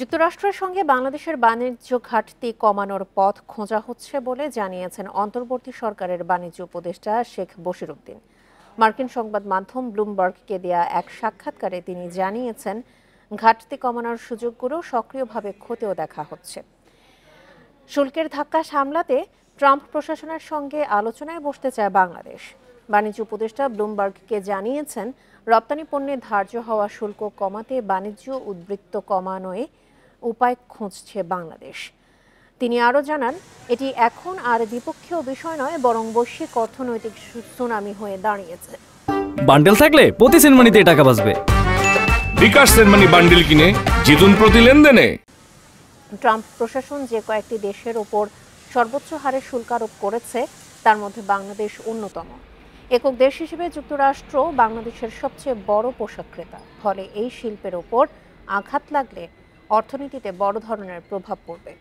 যুক্তরাষ্ট্রের সঙ্গে বাংলাদেশের বাণিজ্য ঘাটতি কমানোর পথ খোঁজা হচ্ছে বলে জানিয়েছেন অন্তর্বর্তী সরকারের বাণিজ্য উপদেষ্টা শেখ বশিরউদ্দিন। মার্কিন সংবাদ মাধ্যম ব্লুমবার্গকে দেয়া এক সাক্ষাৎকারে তিনি জানিয়েছেন, ঘাটতি কমানোর সুযোগগুলো সক্রিয়ভাবে খতিয়ে দেখা হচ্ছে। শুল্কের ধাক্কা সামলাতে ট্রাম্প প্রশাসনের সঙ্গে আলোচনায় বসতে চায় বাংলাদেশ। বাণিজ্য উপদেষ্টা ব্লুমবার্গকে জানিয়েছেন, রপ্তানি পণ্যে ধার্য হওয়া শুল্ক কমাতে বাণিজ্য উদ্বৃত্ত কমানোয় উপায় খুঁজছে বাংলাদেশ। তিনি আরও জানান, এটি এখন আর দ্বিপক্ষীয় বিষয় নয়, বরং বৈশ্বিক অর্থনৈতিক সুনামি হয়ে দাঁড়িয়েছে। বান্ডেল থাকলে প্রতি সেনমানিতে টাকা বাঁচবে। বিকাশ সেনমানি বান্ডেল কিনে জিতুন প্রতি লেনদেনে। ট্রাম্প প্রশাসন যে কয়েকটি দেশের ওপর সর্বোচ্চ হারে শুল্ক আরোপ করেছে, তার মধ্যে বাংলাদেশ অন্যতম। একক দেশ হিসেবে যুক্তরাষ্ট্র বাংলাদেশের সবচেয়ে বড় পোশাক ক্রেতা। ফলে এই শিল্পের ওপর আঘাত লাগলে অর্থনীতিতে বড় ধরনের প্রভাব পড়বে।